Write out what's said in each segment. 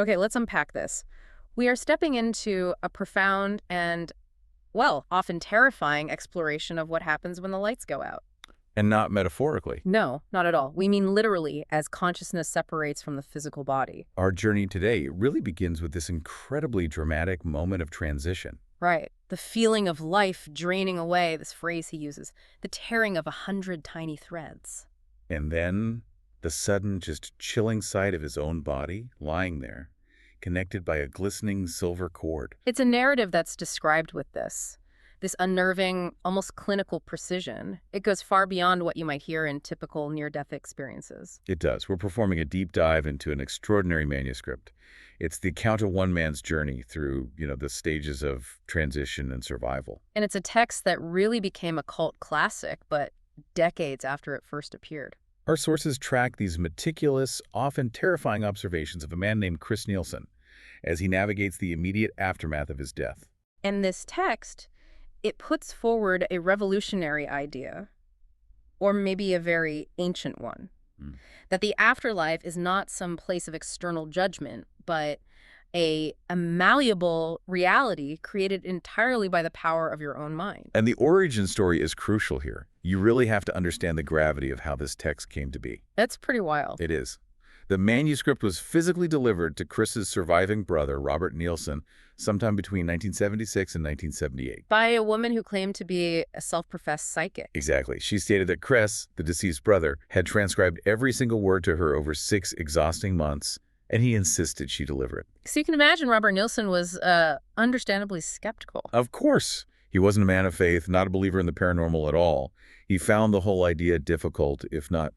Okay, let's unpack this. We are stepping into a profound and, well, often terrifying exploration of what happens when the lights go out. And not metaphorically. No, not at all. We mean literally as consciousness separates from the physical body. Our journey today really begins with this incredibly dramatic moment of transition. Right. The feeling of life draining away, this phrase he uses, the tearing of 100 tiny threads. And then the sudden, just chilling sight of his own body lying there, connected by a glistening silver cord. It's a narrative that's described with this unnerving, almost clinical precision. It goes far beyond what you might hear in typical near-death experiences. It does. We're performing a deep dive into an extraordinary manuscript. It's the account of one man's journey through, the stages of transition and survival. And it's a text that really became a cult classic, but decades after it first appeared. Our sources track these meticulous, often terrifying observations of a man named Chris Nielsen as he navigates the immediate aftermath of his death. And this text, it puts forward a revolutionary idea, or maybe a very ancient one, that the afterlife is not some place of external judgment, but a malleable reality created entirely by the power of your own mind. And the origin story is crucial here. You really have to understand the gravity of how this text came to be. That's pretty wild. It is. The manuscript was physically delivered to Chris's surviving brother, Robert Nielsen, sometime between 1976 and 1978. By a woman who claimed to be a self-professed psychic. Exactly. She stated that Chris, the deceased brother, had transcribed every single word to her over 6 exhausting months, and he insisted she deliver it. So you can imagine Robert Nielsen was understandably skeptical. Of course. He wasn't a man of faith, not a believer in the paranormal at all. He found the whole idea difficult, if not,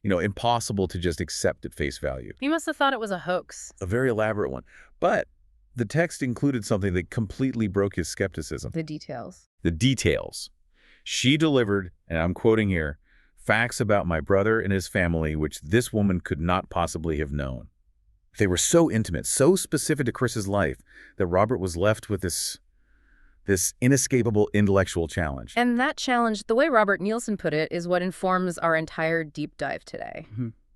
impossible to just accept at face value. He must have thought it was a hoax. A very elaborate one. But the text included something that completely broke his skepticism. The details. The details. She delivered, and I'm quoting here, facts about my brother and his family which this woman could not possibly have known. They were so intimate, so specific to Chris's life, that Robert was left with this inescapable intellectual challenge. And that challenge, the way Robert Nielsen put it, is what informs our entire deep dive today.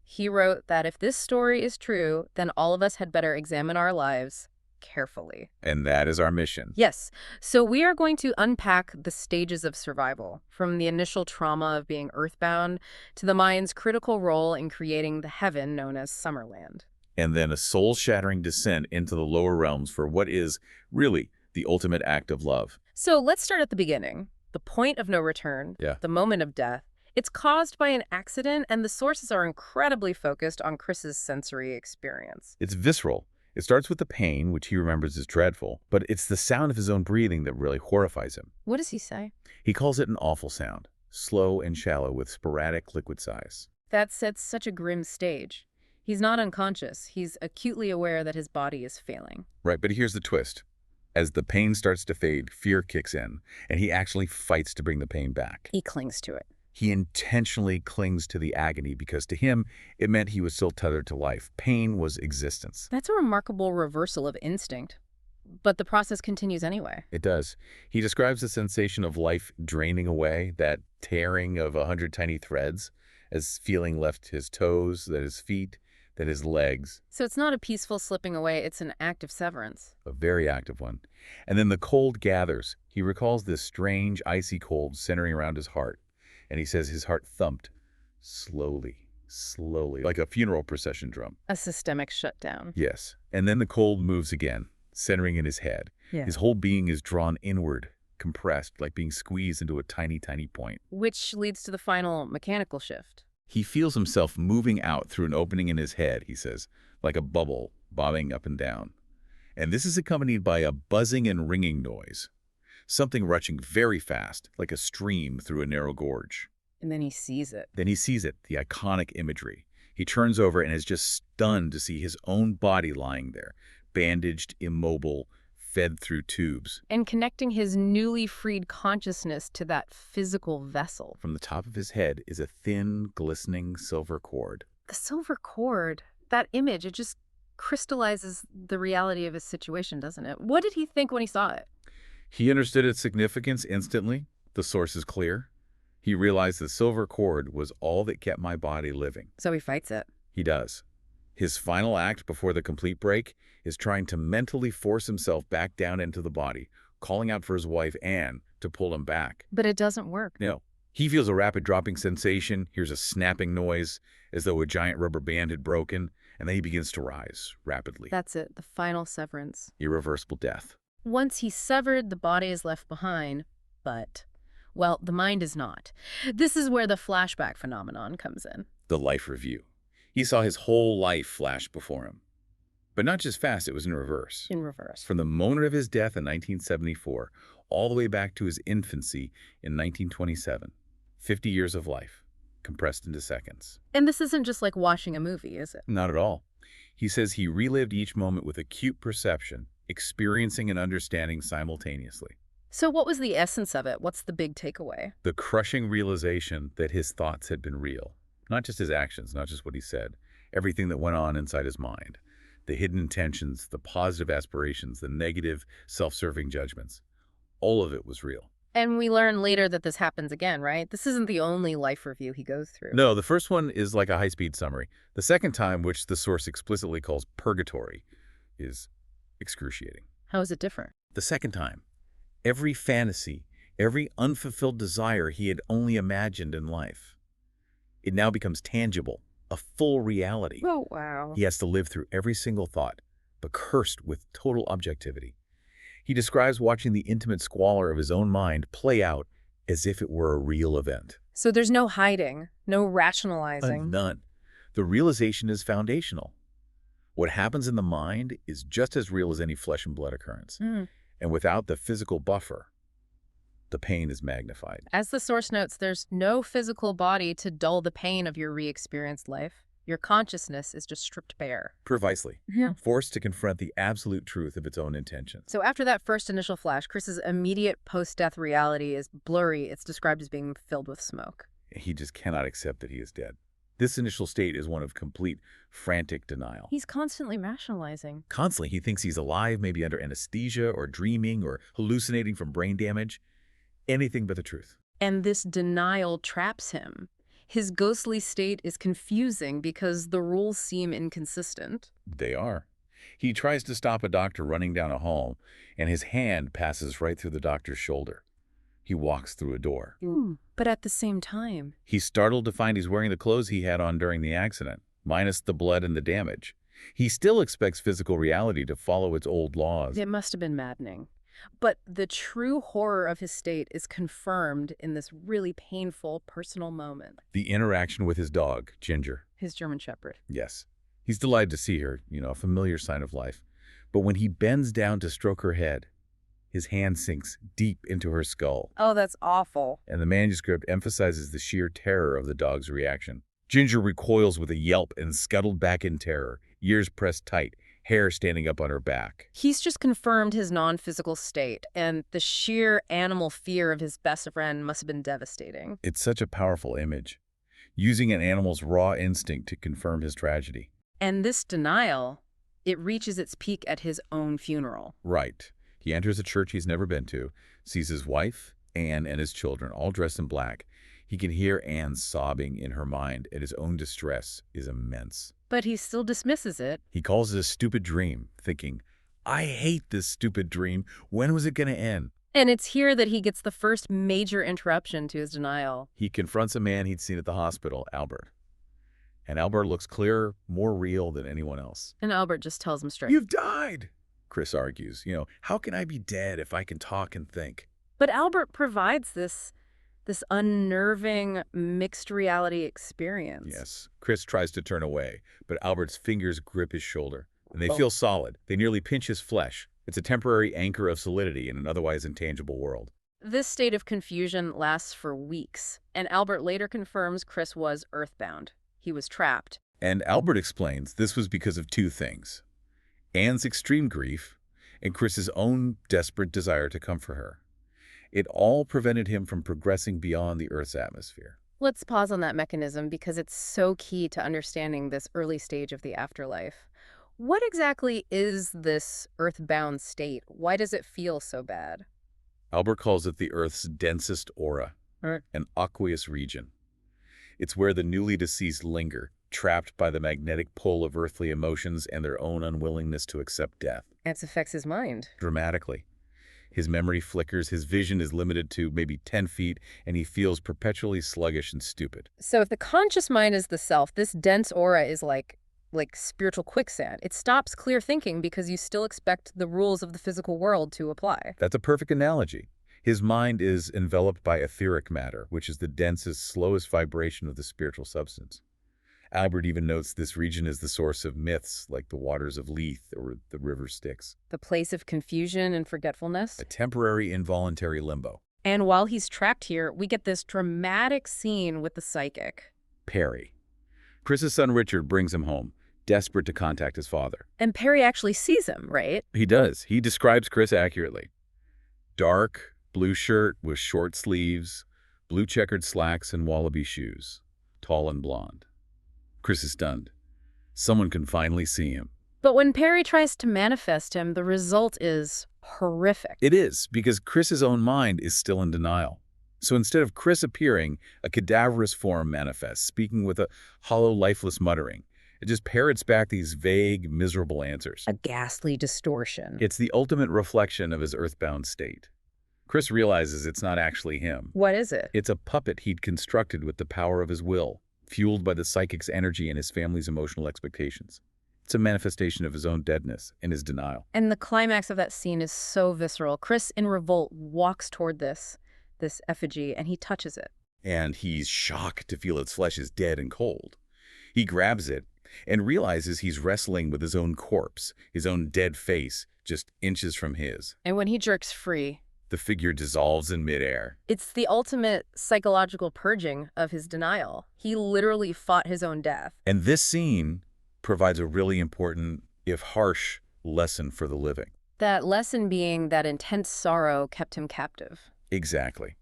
He wrote that if this story is true, then all of us had better examine our lives carefully. And that is our mission. Yes. So we are going to unpack the stages of survival, from the initial trauma of being earthbound to the mind's critical role in creating the heaven known as Summerland. And then a soul-shattering descent into the lower realms for what is, really, the ultimate act of love. So let's start at the beginning. The point of no return, the moment of death. It's caused by an accident, and the sources are incredibly focused on Chris's sensory experience. It's visceral. It starts with the pain, which he remembers as dreadful, but it's the sound of his own breathing that really horrifies him. What does he say? He calls it an awful sound, slow and shallow with sporadic liquid sighs. That sets such a grim stage. He's not unconscious. He's acutely aware that his body is failing. Right, but here's the twist. As the pain starts to fade, fear kicks in, and he actually fights to bring the pain back. He clings to it. He intentionally clings to the agony because to him, it meant he was still tethered to life. Pain was existence. That's a remarkable reversal of instinct. But the process continues anyway. It does. He describes the sensation of life draining away, that tearing of 100 tiny threads, as feeling left his toes, then his feet, then his legs. So it's not a peaceful slipping away, it's an active severance. A very active one. And then the cold gathers. He recalls this strange, icy cold centering around his heart. And he says his heart thumped slowly, like a funeral procession drum. A systemic shutdown. Yes. And then the cold moves again, centering in his head. His whole being is drawn inward, compressed, like being squeezed into a tiny, tiny point. Which leads to the final mechanical shift. He feels himself moving out through an opening in his head, he says, like a bubble bobbing up and down. And this is accompanied by a buzzing and ringing noise. Something rushing very fast, like a stream through a narrow gorge. And then he sees it. The iconic imagery. He turns over and is just stunned to see his own body lying there, bandaged, immobile, fed through tubes. And connecting his newly freed consciousness to that physical vessel. From the top of his head is a thin, glistening silver cord. The silver cord, that image, it just crystallizes the reality of his situation, doesn't it? What did he think when he saw it? He understood its significance instantly. The source is clear. He realized the silver cord was all that kept my body living. So he fights it. He does. His final act before the complete break is trying to mentally force himself back down into the body, calling out for his wife, Anne, to pull him back. But it doesn't work. No. He feels a rapid dropping sensation, hears a snapping noise, as though a giant rubber band had broken, and then he begins to rise rapidly. That's it, the final severance. Irreversible death. Once he's severed, the body is left behind, but, well, the mind is not. This is where the flashback phenomenon comes in. The life review. He saw his whole life flash before him. But not just fast, it was in reverse. In reverse. From the moment of his death in 1974, all the way back to his infancy in 1927. 50 years of life, compressed into seconds. And this isn't just like watching a movie, is it? Not at all. He says he relived each moment with acute perception, experiencing and understanding simultaneously. So what was the essence of it? What's the big takeaway? The crushing realization that his thoughts had been real. Not just his actions, not just what he said. Everything that went on inside his mind. The hidden intentions, the positive aspirations, the negative, self-serving judgments. All of it was real. And we learn later that this happens again, right? This isn't the only life review he goes through. No, the first one is like a high-speed summary. The second time, which the source explicitly calls purgatory, is excruciating. How is it different? The second time, every fantasy, every unfulfilled desire he had only imagined in life, it now becomes tangible, a full reality. Oh, wow. He has to live through every single thought, but cursed with total objectivity. He describes watching the intimate squalor of his own mind play out as if it were a real event. So there's no hiding, no rationalizing. None. The realization is foundational. What happens in the mind is just as real as any flesh and blood occurrence. And without the physical buffer, the pain is magnified. As the source notes, there's no physical body to dull the pain of your re-experienced life. Your consciousness is just stripped bare. Precisely. Yeah. Forced to confront the absolute truth of its own intentions. So after that first initial flash, Chris's immediate post-death reality is blurry. It's described as being filled with smoke. He just cannot accept that he is dead. This initial state is one of complete, frantic denial. He's constantly rationalizing. Constantly, he thinks he's alive, maybe under anesthesia or dreaming or hallucinating from brain damage. Anything but the truth. And this denial traps him. His ghostly state is confusing because the rules seem inconsistent. They are. He tries to stop a doctor running down a hall, and his hand passes right through the doctor's shoulder. He walks through a door. But at the same time, He's startled to find he's wearing the clothes he had on during the accident, minus the blood and the damage. He still expects physical reality to follow its old laws. it must have been maddening. But the true horror of his state is confirmed in this really painful personal moment. The interaction with his dog, Ginger. His German Shepherd. Yes. He's delighted to see her, a familiar sign of life. But when he bends down to stroke her head, his hand sinks deep into her skull. Oh, that's awful. And the manuscript emphasizes the sheer terror of the dog's reaction. Ginger recoils with a yelp and scuttled back in terror, ears pressed tight, hair standing up on her back. He's just confirmed his non-physical state, and the sheer animal fear of his best friend must have been devastating. It's such a powerful image, using an animal's raw instinct to confirm his tragedy. And this denial, it reaches its peak at his own funeral. Right. He enters a church he's never been to, sees his wife, Anne, and his children, all dressed in black. He can hear Anne sobbing in her mind, and his own distress is immense. But he still dismisses it. He calls it a stupid dream, thinking, I hate this stupid dream. When was it going to end? And it's here that he gets the first major interruption to his denial. He confronts a man he'd seen at the hospital, Albert. And Albert looks clearer, more real than anyone else. And Albert just tells him straight. You've died, Chris argues. How can I be dead if I can talk and think? But Albert provides this unnerving mixed reality experience. Yes. Chris tries to turn away, but Albert's fingers grip his shoulder, and they feel solid. They nearly pinch his flesh. It's a temporary anchor of solidity in an otherwise intangible world. This state of confusion lasts for weeks, and Albert later confirms Chris was earthbound. He was trapped. And Albert explains this was because of two things: Anne's extreme grief and Chris's own desperate desire to comfort her. It all prevented him from progressing beyond the Earth's atmosphere. Let's pause on that mechanism because it's so key to understanding this early stage of the afterlife. What exactly is this earthbound state? Why does it feel so bad? Albert calls it the Earth's densest aura, an aqueous region. It's where the newly deceased linger, trapped by the magnetic pull of earthly emotions and their own unwillingness to accept death. It affects his mind. Dramatically. His memory flickers, his vision is limited to maybe 10 feet, and he feels perpetually sluggish and stupid. So if the conscious mind is the self, this dense aura is like spiritual quicksand. It stops clear thinking because you still expect the rules of the physical world to apply. That's a perfect analogy. His mind is enveloped by etheric matter, which is the densest, slowest vibration of the spiritual substance. Albert even notes this region is the source of myths like the waters of Lethe or the river Styx. The place of confusion and forgetfulness. A temporary involuntary limbo. And while he's trapped here, we get this dramatic scene with the psychic. Perry. Chris's son Richard brings him home, desperate to contact his father. And Perry actually sees him, right? He does. He describes Chris accurately. Dark, blue shirt with short sleeves, blue checkered slacks and wallaby shoes. Tall and blonde. Chris is stunned. Someone can finally see him. But when Perry tries to manifest him, the result is horrific. It is, because Chris's own mind is still in denial. So instead of Chris appearing, a cadaverous form manifests, speaking with a hollow, lifeless muttering. It just parrots back these vague, miserable answers. A ghastly distortion. It's the ultimate reflection of his earthbound state. Chris realizes it's not actually him. What is it? It's a puppet he'd constructed with the power of his will, fueled by the psychic's energy and his family's emotional expectations. It's a manifestation of his own deadness and his denial. And the climax of that scene is so visceral. Chris, in revolt, walks toward this effigy, and he touches it. And he's shocked to feel its flesh is dead and cold. He grabs it and realizes he's wrestling with his own corpse, his own dead face, just inches from his. And when he jerks free, the figure dissolves in midair. It's the ultimate psychological purging of his denial. He literally fought his own death. And this scene provides a really important, if harsh, lesson for the living. That lesson being that intense sorrow kept him captive. Exactly.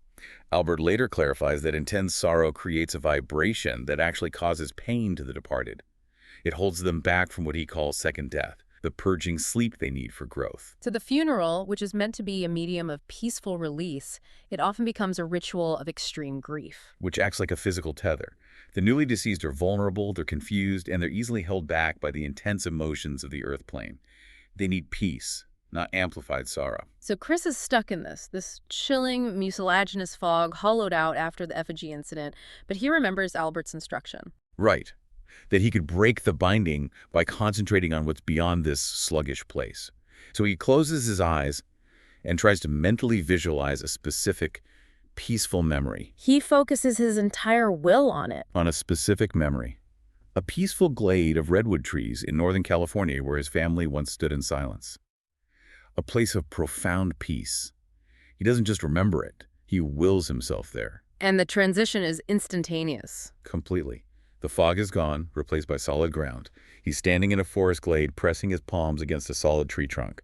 Albert later clarifies that intense sorrow creates a vibration that actually causes pain to the departed. It holds them back from what he calls second death, the purging sleep they need for growth. To the funeral, which is meant to be a medium of peaceful release, it often becomes a ritual of extreme grief. Which acts like a physical tether. The newly deceased are vulnerable, they're confused, and they're easily held back by the intense emotions of the earth plane. They need peace, not amplified sorrow. So Chris is stuck in this chilling, mucilaginous fog hollowed out after the effigy incident, but he remembers Albert's instruction. Right. That he could break the binding by concentrating on what's beyond this sluggish place. So he closes his eyes and tries to mentally visualize a specific, peaceful memory. He focuses his entire will on it. On a specific memory. A peaceful glade of redwood trees in Northern California where his family once stood in silence. A place of profound peace. He doesn't just remember it, he wills himself there. And the transition is instantaneous. Completely. The fog is gone, replaced by solid ground. He's standing in a forest glade, pressing his palms against a solid tree trunk.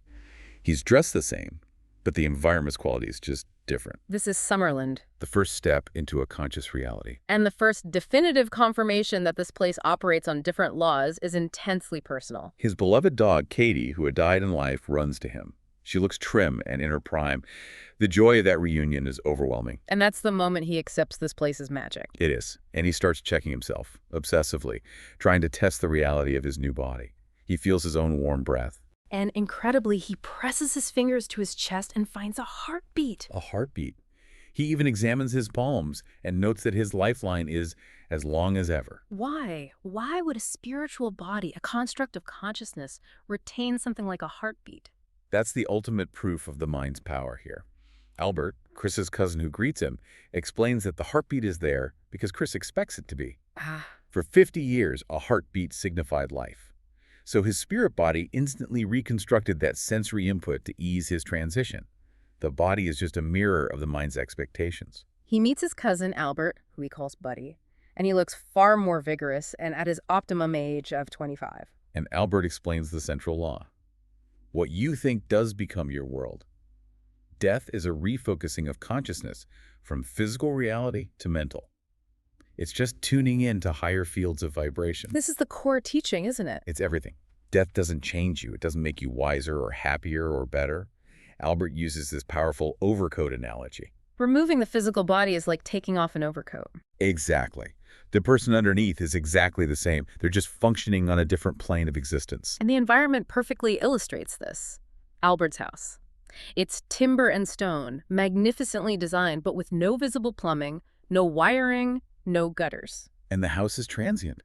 He's dressed the same, but the environment's quality is just different. This is Summerland. The first step into a conscious reality. And the first definitive confirmation that this place operates on different laws is intensely personal. His beloved dog, Katie, who had died in life, runs to him. She looks trim and in her prime. The joy of that reunion is overwhelming. And that's the moment he accepts this place as magic. It is. And he starts checking himself, obsessively, trying to test the reality of his new body. He feels his own warm breath. And incredibly, he presses his fingers to his chest and finds a heartbeat. A heartbeat. He even examines his palms and notes that his lifeline is as long as ever. Why? Why would a spiritual body, a construct of consciousness, retain something like a heartbeat? That's the ultimate proof of the mind's power here. Albert, Chris's cousin who greets him, explains that the heartbeat is there because Chris expects it to be. For 50 years, a heartbeat signified life. So his spirit body instantly reconstructed that sensory input to ease his transition. The body is just a mirror of the mind's expectations. He meets his cousin, Albert, who he calls Buddy, and he looks far more vigorous and at his optimum age of 25. And Albert explains the central law. What you think does become your world. Death is a refocusing of consciousness from physical reality to mental. It's just tuning in to higher fields of vibration. This is the core teaching, isn't it? It's everything. Death doesn't change you. It doesn't make you wiser or happier or better. Albert uses this powerful overcoat analogy. Removing the physical body is like taking off an overcoat. Exactly. The person underneath is exactly the same. They're just functioning on a different plane of existence. And the environment perfectly illustrates this. Albert's house. It's timber and stone, magnificently designed, but with no visible plumbing, no wiring, no gutters. And the house is transient.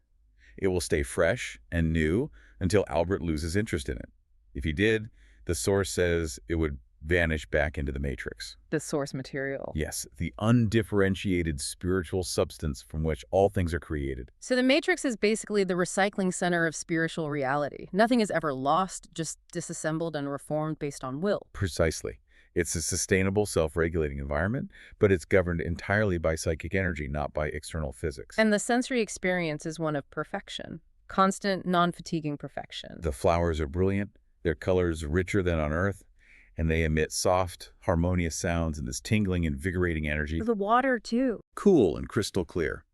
It will stay fresh and new until Albert loses interest in it. If he did, the source says it would vanish back into the matrix. The source material. Yes, the undifferentiated spiritual substance from which all things are created. So the matrix is basically the recycling center of spiritual reality. Nothing is ever lost, just disassembled and reformed based on will. Precisely. It's a sustainable, self-regulating environment, but it's governed entirely by psychic energy, not by external physics. And the sensory experience is one of perfection. Constant, non-fatiguing perfection. The flowers are brilliant, their colors richer than on Earth, and they emit soft, harmonious sounds and this tingling, invigorating energy. The water, too. Cool and crystal clear.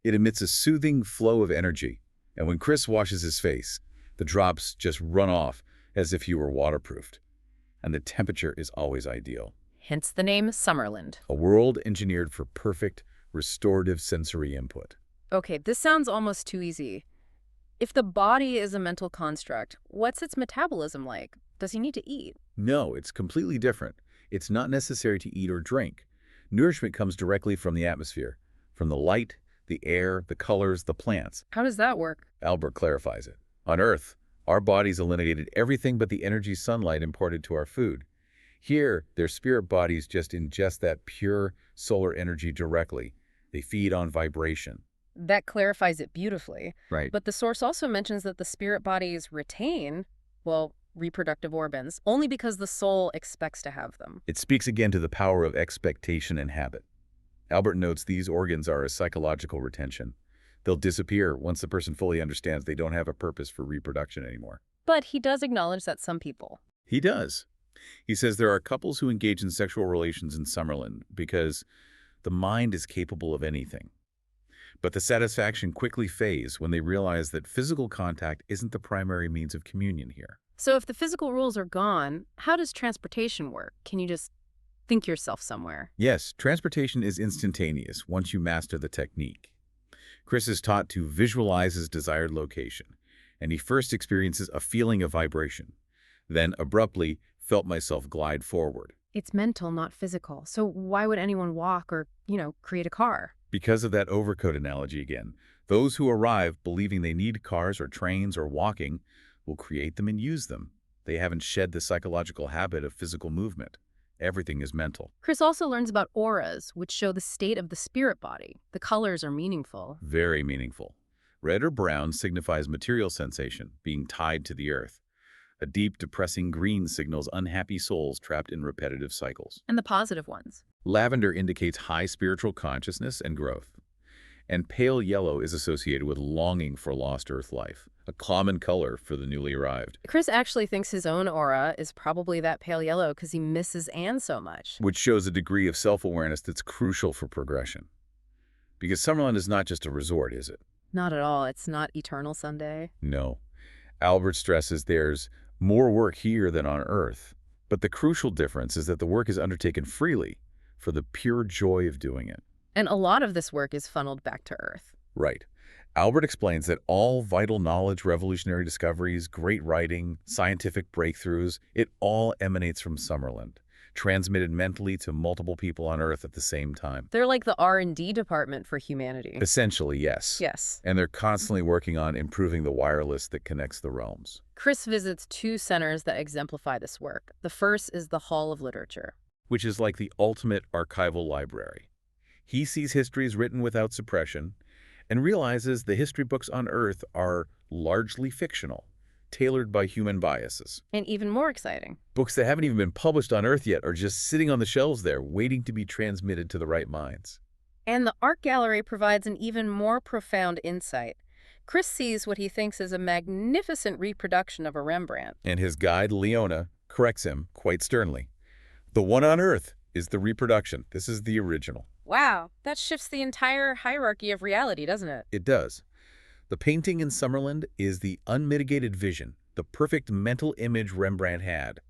It emits a soothing flow of energy, and when Chris washes his face, the drops just run off as if he were waterproofed. And the temperature is always ideal. Hence the name Summerland. A world engineered for perfect, restorative sensory input. Okay, this sounds almost too easy. If the body is a mental construct, what's its metabolism like? Does he need to eat? No, it's completely different. It's not necessary to eat or drink. Nourishment comes directly from the atmosphere, from the light, the air, the colors, the plants. How does that work? Albert clarifies it. On Earth, our bodies eliminated everything but the energy sunlight imparted to our food. Here, their spirit bodies just ingest that pure solar energy directly. They feed on vibration. That clarifies it beautifully. Right. But the source also mentions that the spirit bodies retain, well, reproductive organs, only because the soul expects to have them. It speaks again to the power of expectation and habit. Albert notes these organs are a psychological retention. They'll disappear once the person fully understands they don't have a purpose for reproduction anymore. But he does acknowledge that some people. He does. He says there are couples who engage in sexual relations in Summerland because the mind is capable of anything. But the satisfaction quickly fades when they realize that physical contact isn't the primary means of communion here. So if the physical rules are gone, how does transportation work? Can you just think yourself somewhere? Yes, transportation is instantaneous once you master the technique. Chris is taught to visualize his desired location, and he first experiences a feeling of vibration, then abruptly felt myself glide forward. It's mental, not physical. So why would anyone walk or, create a car? Because of that overcoat analogy again, those who arrive believing they need cars or trains or walking will create them and use them. They haven't shed the psychological habit of physical movement. Everything is mental. Chris also learns about auras, which show the state of the spirit body. The colors are meaningful. Very meaningful. Red or brown signifies material sensation, being tied to the earth. A deep, depressing green signals unhappy souls trapped in repetitive cycles. And the positive ones. Lavender indicates high spiritual consciousness and growth. And pale yellow is associated with longing for lost earth life, a common color for the newly arrived. Chris actually thinks his own aura is probably that pale yellow because he misses Anne so much. Which shows a degree of self-awareness that's crucial for progression. Because Summerland is not just a resort, is it? Not at all. It's not eternal Sunday. No. Albert stresses there's more work here than on Earth. But the crucial difference is that the work is undertaken freely for the pure joy of doing it. And a lot of this work is funneled back to Earth. Right. Albert explains that all vital knowledge, revolutionary discoveries, great writing, scientific breakthroughs, it all emanates from Summerland, transmitted mentally to multiple people on Earth at the same time. They're like the R&D department for humanity. Essentially, yes. Yes. And they're constantly working on improving the wireless that connects the realms. Chris visits 2 centers that exemplify this work. The first is the Hall of Literature, which is like the ultimate archival library. He sees histories written without suppression and realizes the history books on Earth are largely fictional, tailored by human biases. And even more exciting, books that haven't even been published on Earth yet are just sitting on the shelves there, waiting to be transmitted to the right minds. And the art gallery provides an even more profound insight. Chris sees what he thinks is a magnificent reproduction of a Rembrandt. And his guide, Leona, corrects him quite sternly. The one on Earth is the reproduction. This is the original. Wow, that shifts the entire hierarchy of reality, doesn't it? It does. The painting in Summerland is the unmitigated vision, the perfect mental image Rembrandt had,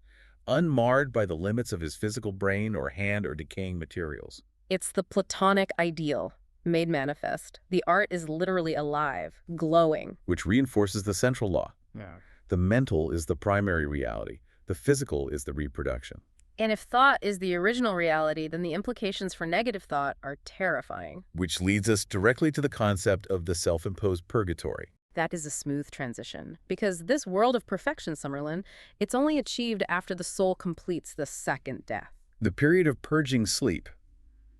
unmarred by the limits of his physical brain or hand or decaying materials. It's the Platonic ideal, made manifest. The art is literally alive, glowing. which reinforces the central law. Yeah. The mental is the primary reality. The physical is the reproduction. And if thought is the original reality, then the implications for negative thought are terrifying. Which leads us directly to the concept of the self-imposed purgatory. That is a smooth transition. Because this world of perfection, Summerland, it's only achieved after the soul completes the second death. The period of purging sleep.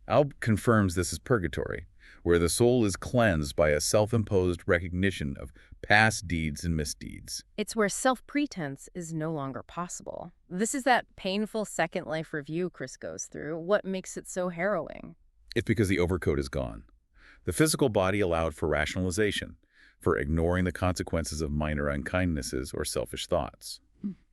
Alb confirms this is purgatory, where the soul is cleansed by a self-imposed recognition of past deeds and misdeeds. It's where self-pretense is no longer possible. This is that painful second life review Chris goes through. What makes it so harrowing? It's because the overcoat is gone. The physical body allowed for rationalization, for ignoring the consequences of minor unkindnesses or selfish thoughts.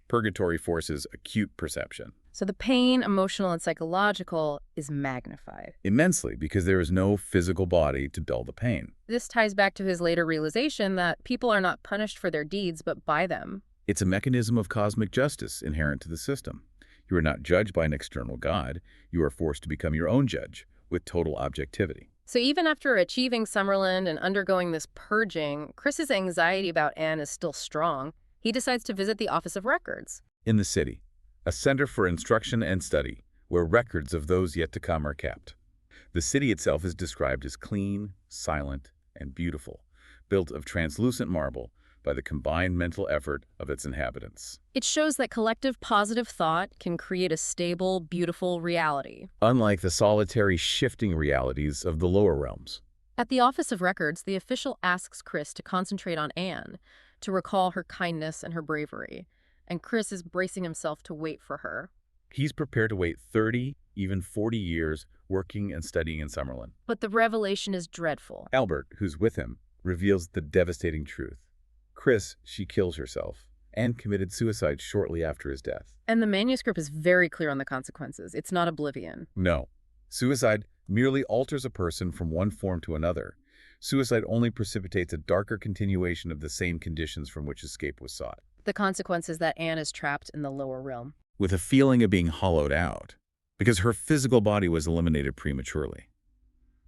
Purgatory forces acute perception. So the pain, emotional and psychological, is magnified. Immensely, because there is no physical body to dull the pain. This ties back to his later realization that people are not punished for their deeds, but by them. It's a mechanism of cosmic justice inherent to the system. You are not judged by an external god. You are forced to become your own judge, with total objectivity. So even after achieving Summerland and undergoing this purging, Chris's anxiety about Anne is still strong. He decides to visit the Office of Records. In the city, a center for instruction and study, where records of those yet to come are kept. The city itself is described as clean, silent, and beautiful, built of translucent marble by the combined mental effort of its inhabitants. It shows that collective positive thought can create a stable, beautiful reality. Unlike the solitary, shifting realities of the lower realms. At the Office of Records, the official asks Chris to concentrate on Anne, to recall her kindness and her bravery. And Chris is bracing himself to wait for her. He's prepared to wait 30, even 40 years, working and studying in Summerland. But the revelation is dreadful. Albert, who's with him, reveals the devastating truth. Chris, she kills herself, and committed suicide shortly after his death. And the manuscript is very clear on the consequences. It's not oblivion. No. Suicide merely alters a person from one form to another. Suicide only precipitates a darker continuation of the same conditions from which escape was sought. The consequence is that Anne is trapped in the lower realm. With a feeling of being hollowed out, because her physical body was eliminated prematurely.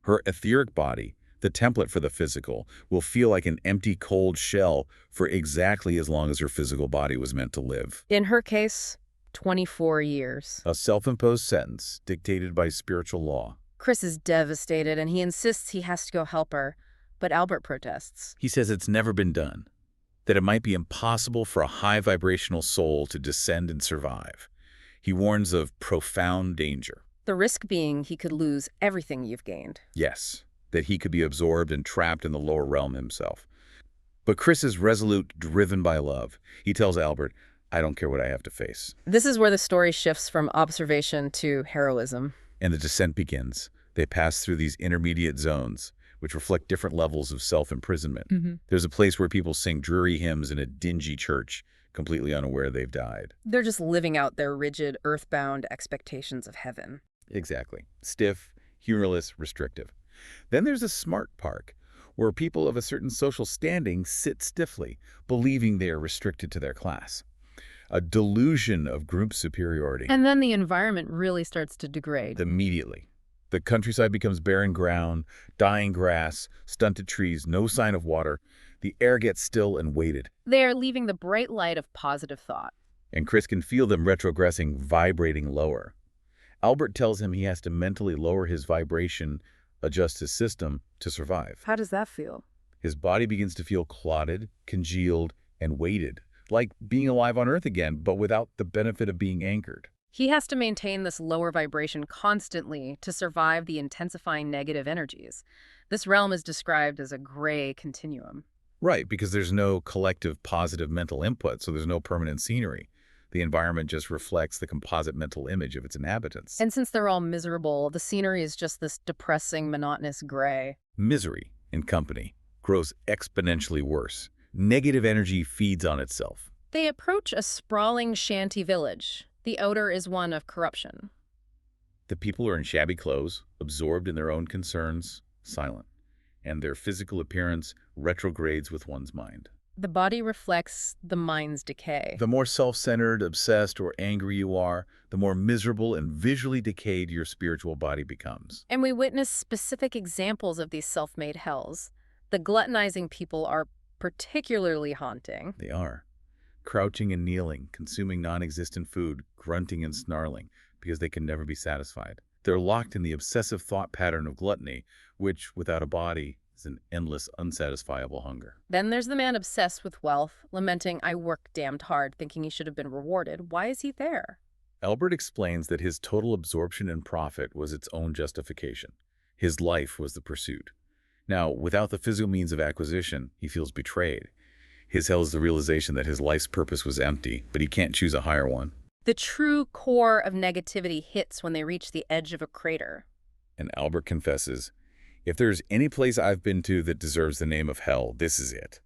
Her etheric body, the template for the physical, will feel like an empty, cold shell for exactly as long as her physical body was meant to live. In her case, 24 years. A self-imposed sentence dictated by spiritual law. Chris is devastated, and he insists he has to go help her, but Albert protests. He says it's never been done, that it might be impossible for a high-vibrational soul to descend and survive. He warns of profound danger. The risk being he could lose everything you've gained. Yes, that he could be absorbed and trapped in the lower realm himself. But Chris is resolute, driven by love. He tells Albert, I don't care what I have to face. This is where the story shifts from observation to heroism. And the descent begins. They pass through these intermediate zones, which reflect different levels of self-imprisonment. There's a place where people sing dreary hymns in a dingy church, completely unaware they've died. They're just living out their rigid, earthbound expectations of heaven. Exactly. Stiff, humorless, restrictive. Then there's a smart park, where people of a certain social standing sit stiffly, believing they are restricted to their class. A delusion of group superiority. And then the environment really starts to degrade. Immediately. The countryside becomes barren ground, dying grass, stunted trees, no sign of water. The air gets still and weighted. They are leaving the bright light of positive thought. And Chris can feel them retrogressing, vibrating lower. Albert tells him he has to mentally lower his vibration, adjust his system to survive. How does that feel? His body begins to feel clotted, congealed, and weighted, like being alive on Earth again, but without the benefit of being anchored. He has to maintain this lower vibration constantly to survive the intensifying negative energies. This realm is described as a gray continuum. Right, because there's no collective positive mental input, so there's no permanent scenery. The environment just reflects the composite mental image of its inhabitants. And since they're all miserable, the scenery is just this depressing, monotonous gray. Misery in company grows exponentially worse. Negative energy feeds on itself. They approach a sprawling shanty village. The odor is one of corruption. The people are in shabby clothes, absorbed in their own concerns, silent, and their physical appearance retrogrades with one's mind. The body reflects the mind's decay. The more self-centered, obsessed, or angry you are, the more miserable and visually decayed your spiritual body becomes. And we witness specific examples of these self-made hells. The gluttonizing people are particularly haunting. They are. Crouching and kneeling, consuming non-existent food, grunting and snarling, because they can never be satisfied. They're locked in the obsessive thought pattern of gluttony, which, without a body, is an endless, unsatisfiable hunger. Then there's the man obsessed with wealth, lamenting, "I worked damned hard," thinking he should have been rewarded. Why is he there? Albert explains that his total absorption in profit was its own justification. His life was the pursuit. Now, without the physical means of acquisition, he feels betrayed. His hell is the realization that his life's purpose was empty, but he can't choose a higher one. The true core of negativity hits when they reach the edge of a crater. And Albert confesses, "If there's any place I've been to that deserves the name of hell, this is it.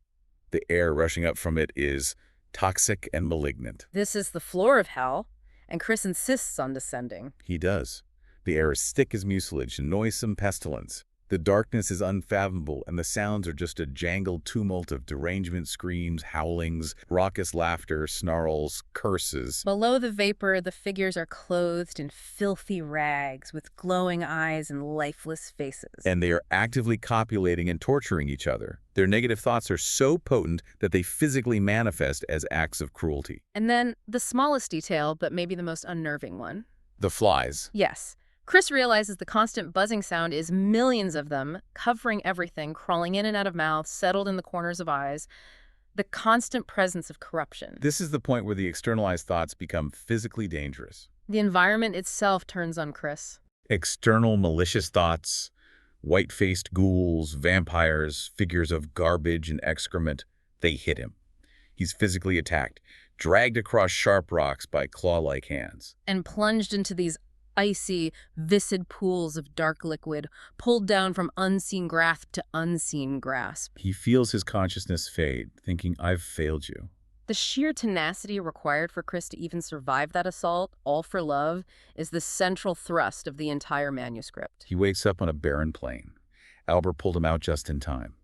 The air rushing up from it is toxic and malignant." This is the floor of hell, and Chris insists on descending. He does. The air is thick as mucilage, noisome pestilence. The darkness is unfathomable, and the sounds are just a jangled tumult of derangement screams, howlings, raucous laughter, snarls, curses. Below the vapor, the figures are clothed in filthy rags with glowing eyes and lifeless faces. And they are actively copulating and torturing each other. Their negative thoughts are so potent that they physically manifest as acts of cruelty. And then, the smallest detail, but maybe the most unnerving one. The flies. Yes. Chris realizes the constant buzzing sound is millions of them, covering everything, crawling in and out of mouths, settled in the corners of eyes. The constant presence of corruption. This is the point where the externalized thoughts become physically dangerous. The environment itself turns on Chris. External malicious thoughts, white-faced ghouls, vampires, figures of garbage and excrement, they hit him. He's physically attacked, dragged across sharp rocks by claw-like hands. And plunged into these icy, viscid pools of dark liquid, pulled down from unseen grasp to unseen grasp. He feels his consciousness fade, thinking, "I've failed you." The sheer tenacity required for Chris to even survive that assault, all for love, is the central thrust of the entire manuscript. He wakes up on a barren plain. Albert pulled him out just in time.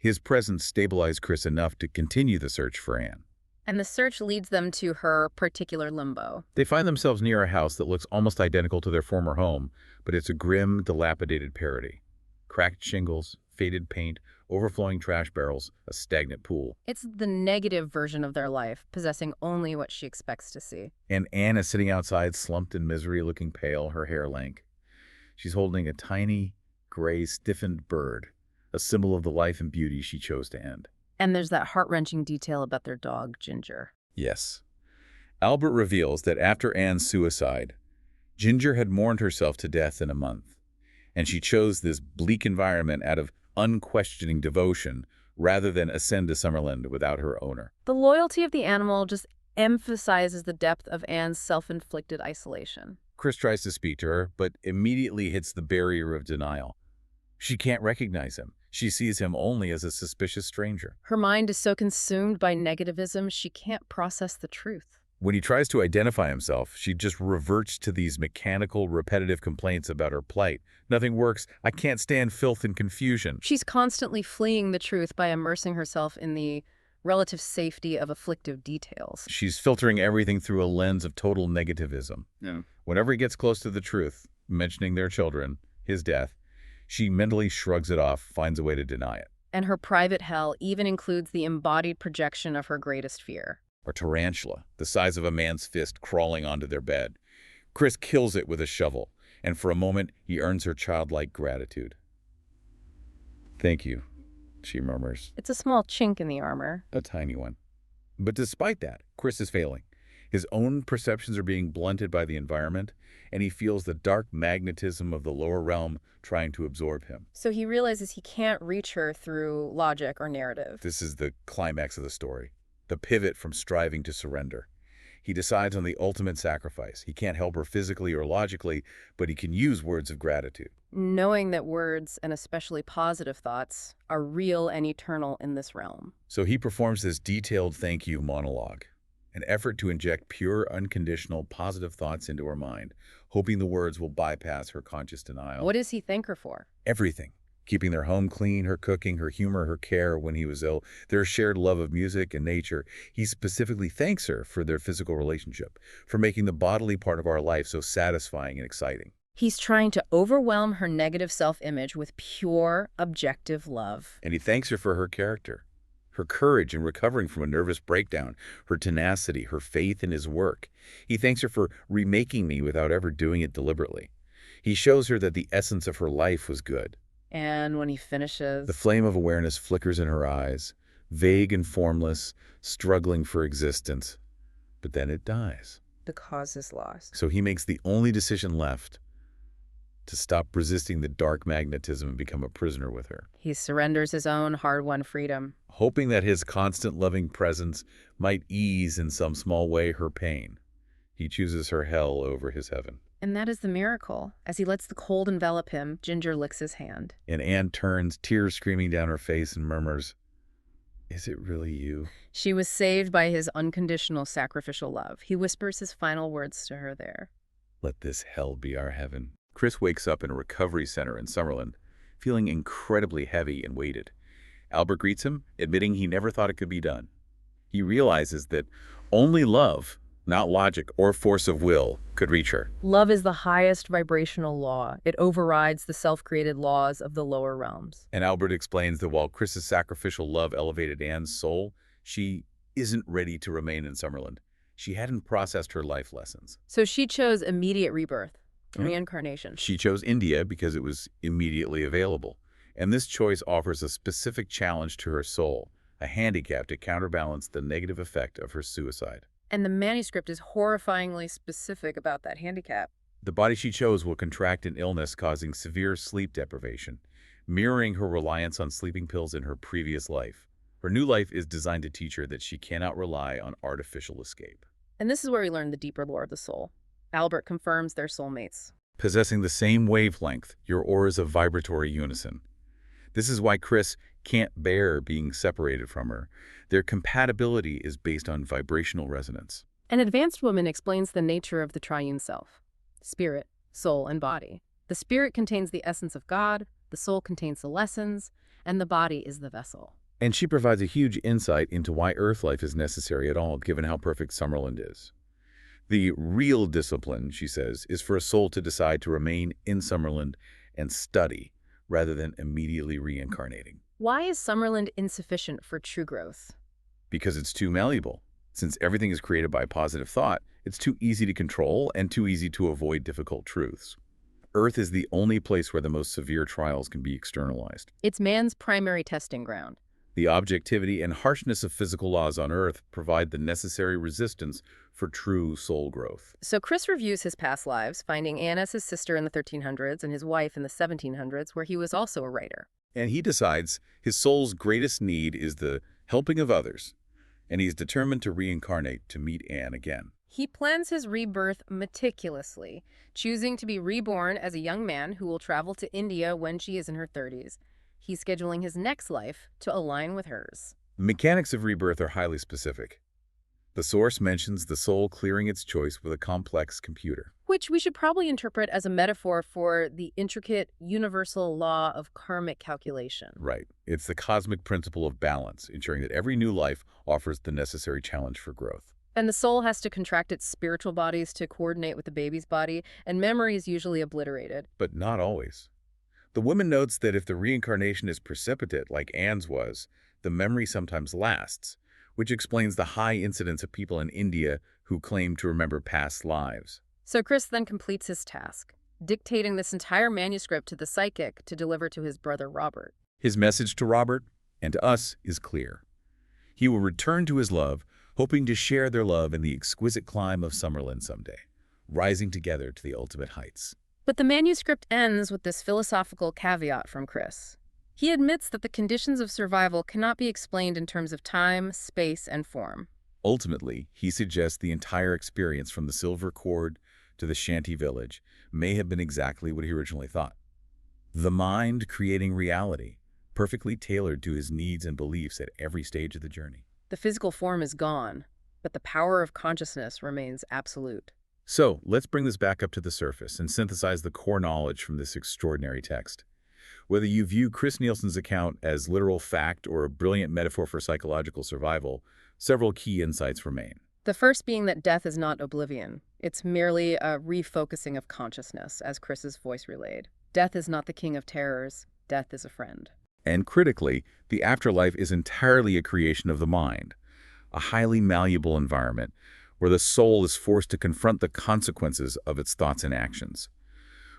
His presence stabilized Chris enough to continue the search for Anne. And the search leads them to her particular limbo. They find themselves near a house that looks almost identical to their former home, but it's a grim, dilapidated parody. Cracked shingles, faded paint, overflowing trash barrels, a stagnant pool. It's the negative version of their life, possessing only what she expects to see. And Anne is sitting outside, slumped in misery, looking pale, her hair lank. She's holding a tiny, gray, stiffened bird, a symbol of the life and beauty she chose to end. And there's that heart-wrenching detail about their dog, Ginger. Yes. Albert reveals that after Anne's suicide, Ginger had mourned herself to death in a month, and she chose this bleak environment out of unquestioning devotion rather than ascend to Summerland without her owner. The loyalty of the animal just emphasizes the depth of Anne's self-inflicted isolation. Chris tries to speak to her, but immediately hits the barrier of denial. She can't recognize him. She sees him only as a suspicious stranger. Her mind is so consumed by negativism, she can't process the truth. When he tries to identify himself, she just reverts to these mechanical, repetitive complaints about her plight. "Nothing works. I can't stand filth and confusion." She's constantly fleeing the truth by immersing herself in the relative safety of afflictive details. She's filtering everything through a lens of total negativism. Yeah. Whenever he gets close to the truth, mentioning their children, his death, she mentally shrugs it off, finds a way to deny it. And her private hell even includes the embodied projection of her greatest fear. A tarantula, the size of a man's fist, crawling onto their bed. Chris kills it with a shovel, and for a moment, he earns her childlike gratitude. "Thank you," she murmurs. It's a small chink in the armor. A tiny one. But despite that, Chris is failing. His own perceptions are being blunted by the environment, and he feels the dark magnetism of the lower realm trying to absorb him. So he realizes he can't reach her through logic or narrative. This is the climax of the story, the pivot from striving to surrender. He decides on the ultimate sacrifice. He can't help her physically or logically, but he can use words of gratitude. Knowing that words, and especially positive thoughts, are real and eternal in this realm. So he performs this detailed thank you monologue, an effort to inject pure, unconditional, positive thoughts into her mind, hoping the words will bypass her conscious denial. What does he thank her for? Everything. keeping their home clean, her cooking, her humor, her care when he was ill, their shared love of music and nature. He specifically thanks her for their physical relationship, for making the bodily part of our life so satisfying and exciting. He's trying to overwhelm her negative self-image with pure, objective love. And he thanks her for her character, her courage in recovering from a nervous breakdown, her tenacity, her faith in his work. He thanks her for remaking me without ever doing it deliberately. He shows her that the essence of her life was good. And when he finishes, The flame of awareness flickers in her eyes, vague and formless, struggling for existence. But then it dies. the cause is lost. So he makes the only decision left: to stop resisting the dark magnetism and become a prisoner with her, He surrenders his own hard-won freedom. hoping that his constant loving presence might ease in some small way her pain. He chooses her hell over his heaven. And that is the miracle. As he lets the cold envelop him, Ginger licks his hand. And Anne turns, tears streaming down her face, and murmurs, "Is it really you?" She was saved by his unconditional sacrificial love. He whispers his final words to her there. "Let this hell be our heaven." Chris wakes up in a recovery center in Summerland, feeling incredibly heavy and weighted. Albert greets him, admitting he never thought it could be done. He realizes that only love, not logic or force of will, could reach her. Love is the highest vibrational law. It overrides the self-created laws of the lower realms. And Albert explains that while Chris's sacrificial love elevated Anne's soul, she isn't ready to remain in Summerland. She hadn't processed her life lessons. So she chose immediate rebirth, Yeah. reincarnation. She chose India because it was immediately available. And this choice offers a specific challenge to her soul, a handicap to counterbalance the negative effect of her suicide. And the manuscript is horrifyingly specific about that handicap. The body she chose will contract an illness causing severe sleep deprivation, mirroring her reliance on sleeping pills in her previous life. Her new life is designed to teach her that she cannot rely on artificial escape. And this is where we learn the deeper lore of the soul. Albert confirms they're soulmates. Possessing the same wavelength, your auras of vibratory unison. This is why Chris can't bear being separated from her. Their compatibility is based on vibrational resonance. An advanced woman explains the nature of the triune self: spirit, soul, and body. The spirit contains the essence of God, the soul contains the lessons, and the body is the vessel. And she provides a huge insight into why Earth life is necessary at all, given how perfect Summerland is. The real discipline, she says, is for a soul to decide to remain in Summerland and study, rather than immediately reincarnating. Why is Summerland insufficient for true growth? Because it's too malleable. Since everything is created by positive thought, it's too easy to control and too easy to avoid difficult truths. Earth is the only place where the most severe trials can be externalized. It's man's primary testing ground. The objectivity and harshness of physical laws on Earth provide the necessary resistance for true soul growth. So Chris reviews his past lives, finding Anne as his sister in the 1300s and his wife in the 1700s, where he was also a writer. And he decides his soul's greatest need is the helping of others, and he's determined to reincarnate to meet Anne again. He plans his rebirth meticulously, choosing to be reborn as a young man who will travel to India when she is in her 30s. He's scheduling his next life to align with hers. The mechanics of rebirth are highly specific. The source mentions the soul clearing its choice with a complex computer. Which we should probably interpret as a metaphor for the intricate universal law of karmic calculation. Right. It's the cosmic principle of balance, ensuring that every new life offers the necessary challenge for growth. And the soul has to contract its spiritual bodies to coordinate with the baby's body, and memory is usually obliterated. But not always. The woman notes that if the reincarnation is precipitate, like Anne's was, the memory sometimes lasts, which explains the high incidence of people in India who claim to remember past lives. So Chris then completes his task, dictating this entire manuscript to the psychic to deliver to his brother Robert. His message to Robert, and to us, is clear. He will return to his love, hoping to share their love in the exquisite climb of Summerland someday, rising together to the ultimate heights. But the manuscript ends with this philosophical caveat from Chris. He admits that the conditions of survival cannot be explained in terms of time, space, and form. Ultimately, he suggests the entire experience from the silver cord to the shanty village may have been exactly what he originally thought. The mind creating reality, perfectly tailored to his needs and beliefs at every stage of the journey. The physical form is gone, but the power of consciousness remains absolute. So, let's bring this back up to the surface and synthesize the core knowledge from this extraordinary text. Whether you view Chris Nielsen's account as literal fact or a brilliant metaphor for psychological survival, several key insights remain. The first being that death is not oblivion. It's merely a refocusing of consciousness, as Chris's voice relayed. Death is not the king of terrors. Death is a friend. And critically, the afterlife is entirely a creation of the mind, a highly malleable environment where the soul is forced to confront the consequences of its thoughts and actions.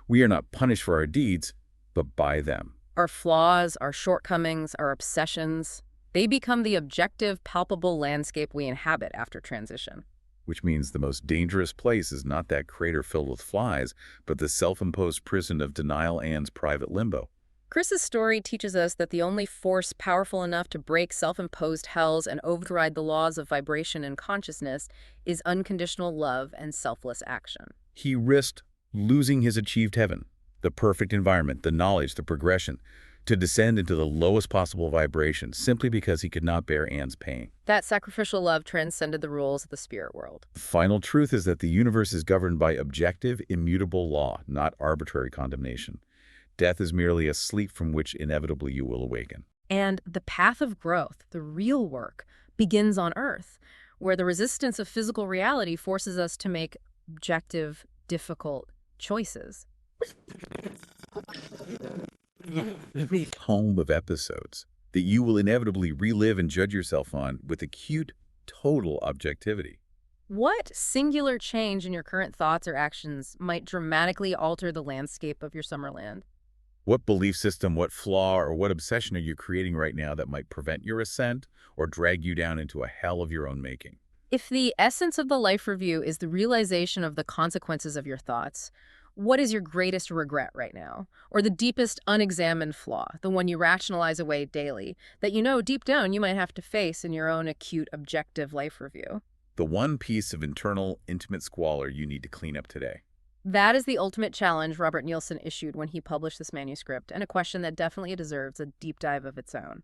We are not punished for our deeds, but by them. Our flaws, our shortcomings, our obsessions, they become the objective, palpable landscape we inhabit after transition. Which means the most dangerous place is not that crater filled with flies, but the self-imposed prison of denial and's private limbo. Chris's story teaches us that the only force powerful enough to break self-imposed hells and override the laws of vibration and consciousness is unconditional love and selfless action. He risked losing his achieved heaven, the perfect environment, the knowledge, the progression, to descend into the lowest possible vibration simply because he could not bear Anne's pain. That sacrificial love transcended the rules of the spirit world. The final truth is that the universe is governed by objective, immutable law, not arbitrary condemnation. Death is merely a sleep from which inevitably you will awaken. And the path of growth, the real work, begins on Earth, where the resistance of physical reality forces us to make objective, difficult choices. Home of episodes that you will inevitably relive and judge yourself on with acute, total objectivity. What singular change in your current thoughts or actions might dramatically alter the landscape of your Summerland? What belief system, what flaw, or what obsession are you creating right now that might prevent your ascent or drag you down into a hell of your own making? If the essence of the life review is the realization of the consequences of your thoughts, what is your greatest regret right now? Or the deepest unexamined flaw, the one you rationalize away daily, that you know deep down you might have to face in your own acute, objective life review? The one piece of internal, intimate squalor you need to clean up today. That is the ultimate challenge Robert Nielsen issued when he published this manuscript, and a question that definitely deserves a deep dive of its own.